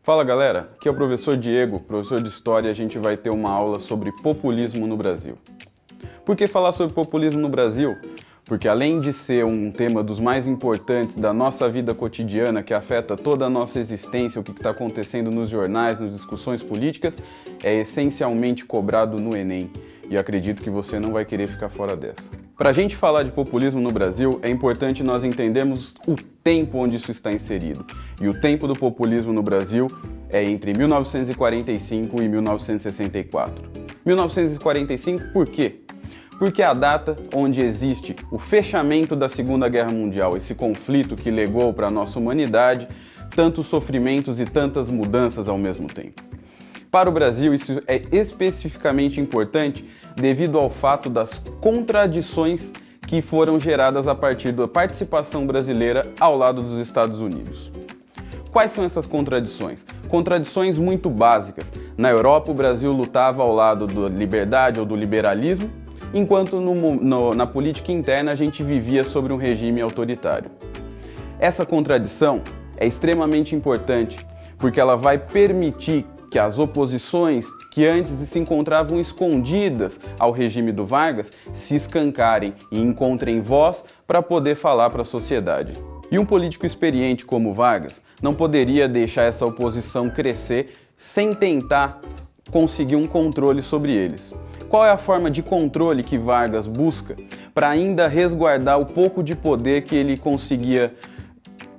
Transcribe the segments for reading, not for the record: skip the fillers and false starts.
Fala galera, aqui é o professor Diego, professor de História, e a gente vai ter uma aula sobre populismo no Brasil. Por que falar sobre populismo no Brasil? Porque além de ser um tema dos mais importantes da nossa vida cotidiana, que afeta toda a nossa existência, o que está acontecendo nos jornais, nas discussões políticas, é essencialmente cobrado no Enem. E acredito que você não vai querer ficar fora dessa. Para a gente falar de populismo no Brasil, é importante nós entendermos o tempo onde isso está inserido. E o tempo do populismo no Brasil é entre 1945 e 1964. 1945 por quê? Porque é a data onde existe o fechamento da Segunda Guerra Mundial, esse conflito que legou para a nossa humanidade tantos sofrimentos e tantas mudanças ao mesmo tempo. Para o Brasil, isso é especificamente importante devido ao fato das contradições que foram geradas a partir da participação brasileira ao lado dos Estados Unidos. Quais são essas contradições? Contradições muito básicas. Na Europa, o Brasil lutava ao lado da liberdade ou do liberalismo, enquanto na política interna a gente vivia sobre um regime autoritário. Essa contradição é extremamente importante porque ela vai permitir que as oposições que antes se encontravam escondidas ao regime do Vargas se escancarem e encontrem voz para poder falar para a sociedade. E um político experiente como Vargas não poderia deixar essa oposição crescer sem tentar conseguir um controle sobre eles. Qual é a forma de controle que Vargas busca para ainda resguardar o pouco de poder que ele conseguia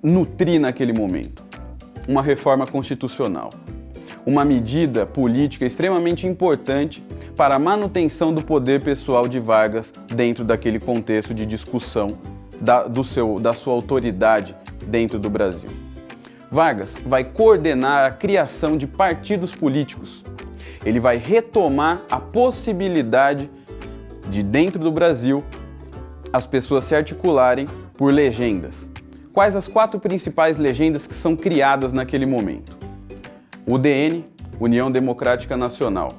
nutrir naquele momento? Uma reforma constitucional. Uma medida política extremamente importante para a manutenção do poder pessoal de Vargas dentro daquele contexto de discussão da sua autoridade dentro do Brasil. Vargas vai coordenar a criação de partidos políticos. Ele vai retomar a possibilidade de, dentro do Brasil, as pessoas se articularem por legendas. Quais as 4 principais legendas que são criadas naquele momento? UDN, União Democrática Nacional,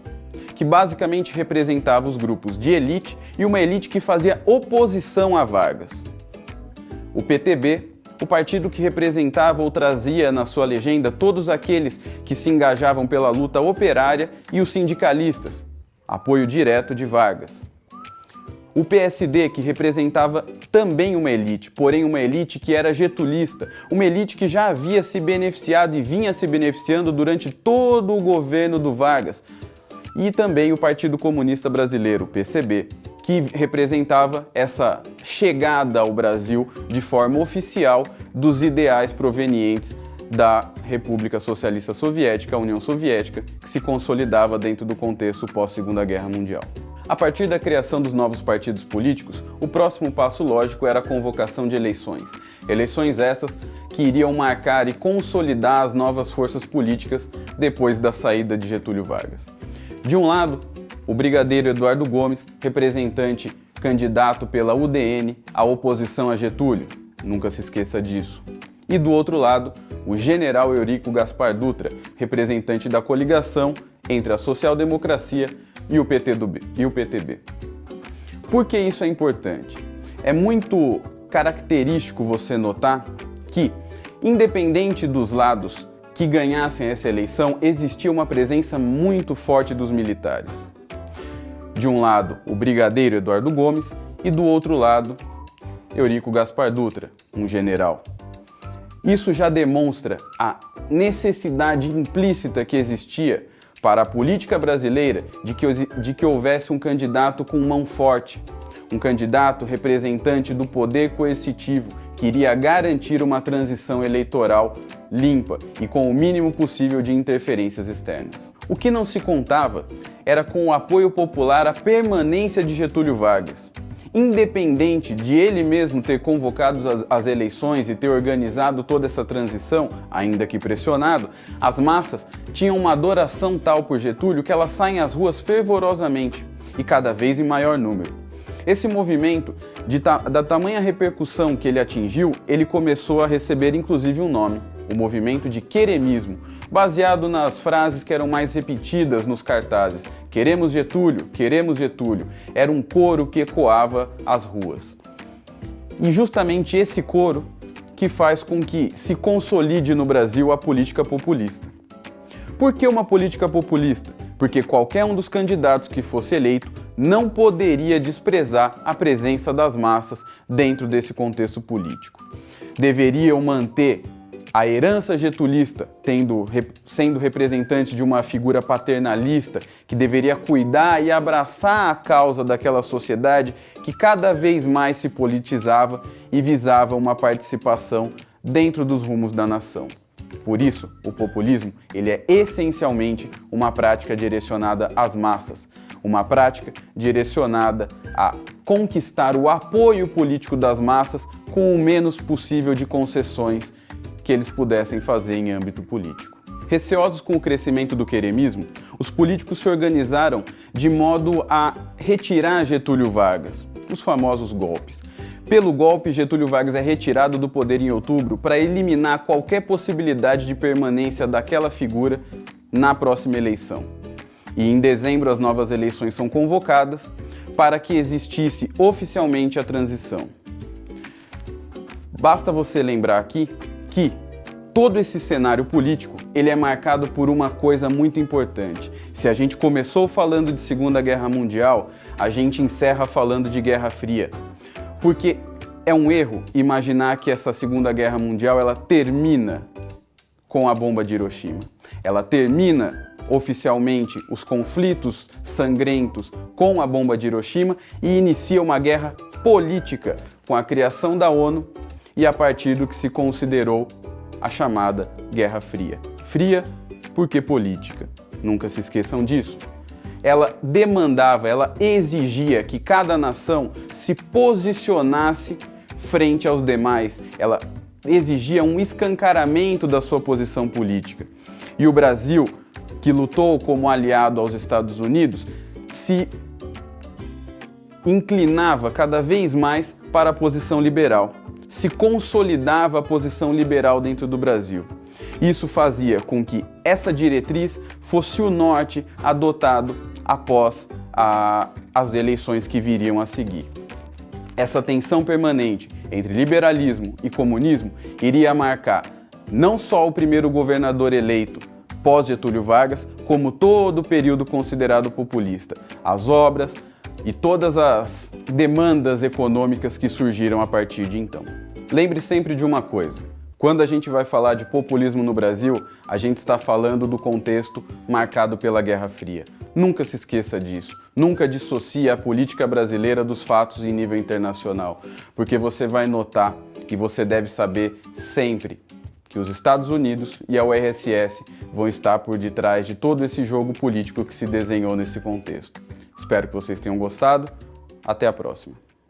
que basicamente representava os grupos de elite e uma elite que fazia oposição a Vargas. O PTB, o partido que representava ou trazia na sua legenda todos aqueles que se engajavam pela luta operária, e os sindicalistas, apoio direto de Vargas. O PSD, que representava também uma elite, porém uma elite que era getulista, uma elite que já havia se beneficiado e vinha se beneficiando durante todo o governo do Vargas. E também o Partido Comunista Brasileiro, o PCB, que representava essa chegada ao Brasil de forma oficial dos ideais provenientes da República Socialista Soviética, a União Soviética, que se consolidava dentro do contexto pós-Segunda Guerra Mundial. A partir da criação dos novos partidos políticos, o próximo passo lógico era a convocação de eleições. Eleições essas que iriam marcar e consolidar as novas forças políticas depois da saída de Getúlio Vargas. De um lado, o brigadeiro Eduardo Gomes, representante candidato pela UDN à oposição a Getúlio, nunca se esqueça disso. E do outro lado, o general Eurico Gaspar Dutra, representante da coligação entre a social-democracia e o PTB. Por que isso é importante? É muito característico você notar que, independente dos lados que ganhassem essa eleição, existia uma presença muito forte dos militares. De um lado, o brigadeiro Eduardo Gomes, e do outro lado, Eurico Gaspar Dutra, um general. Isso já demonstra a necessidade implícita que existia para a política brasileira de que houvesse um candidato com mão forte, um candidato representante do poder coercitivo que iria garantir uma transição eleitoral limpa e com o mínimo possível de interferências externas. O que não se contava era com o apoio popular à permanência de Getúlio Vargas. Independente de ele mesmo ter convocado as eleições e ter organizado toda essa transição, ainda que pressionado, as massas tinham uma adoração tal por Getúlio que elas saem às ruas fervorosamente e cada vez em maior número. Esse movimento, da tamanha repercussão que ele atingiu, ele começou a receber inclusive um nome, o movimento de queremismo, baseado nas frases que eram mais repetidas nos cartazes. Queremos Getúlio, queremos Getúlio. Era um coro que ecoava as ruas. E justamente esse coro que faz com que se consolide no Brasil a política populista. Por que uma política populista? Porque qualquer um dos candidatos que fosse eleito não poderia desprezar a presença das massas dentro desse contexto político. Deveriam manter a herança getulista, sendo representante de uma figura paternalista que deveria cuidar e abraçar a causa daquela sociedade que cada vez mais se politizava e visava uma participação dentro dos rumos da nação. Por isso, o populismo ele é essencialmente uma prática direcionada às massas, uma prática direcionada a conquistar o apoio político das massas com o menos possível de concessões que eles pudessem fazer em âmbito político. Receosos com o crescimento do queremismo, os políticos se organizaram de modo a retirar Getúlio Vargas, os famosos golpes. Pelo golpe, Getúlio Vargas é retirado do poder em outubro para eliminar qualquer possibilidade de permanência daquela figura na próxima eleição. E em dezembro as novas eleições são convocadas para que existisse oficialmente a transição. Basta você lembrar aqui que todo esse cenário político ele é marcado por uma coisa muito importante. Se a gente começou falando de Segunda Guerra Mundial, a gente encerra falando de Guerra Fria. Porque é um erro imaginar que essa Segunda Guerra Mundial ela termina com a bomba de Hiroshima. Ela termina oficialmente os conflitos sangrentos com a bomba de Hiroshima e inicia uma guerra política com a criação da ONU e a partir do que se considerou a chamada Guerra Fria. Fria porque política. Nunca se esqueçam disso. Ela demandava, ela exigia que cada nação se posicionasse frente aos demais. Ela exigia um escancaramento da sua posição política. E o Brasil, que lutou como aliado aos Estados Unidos, se inclinava cada vez mais para a posição liberal. Se consolidava a posição liberal dentro do Brasil. Isso fazia com que essa diretriz fosse o norte adotado após as eleições que viriam a seguir. Essa tensão permanente entre liberalismo e comunismo iria marcar não só o primeiro governador eleito pós-Getúlio Vargas, como todo o período considerado populista, as obras e todas as demandas econômicas que surgiram a partir de então. Lembre sempre de uma coisa: quando a gente vai falar de populismo no Brasil, a gente está falando do contexto marcado pela Guerra Fria. Nunca se esqueça disso. Nunca dissocie a política brasileira dos fatos em nível internacional, porque você vai notar e você deve saber sempre que os Estados Unidos e a URSS vão estar por detrás de todo esse jogo político que se desenhou nesse contexto. Espero que vocês tenham gostado. Até a próxima.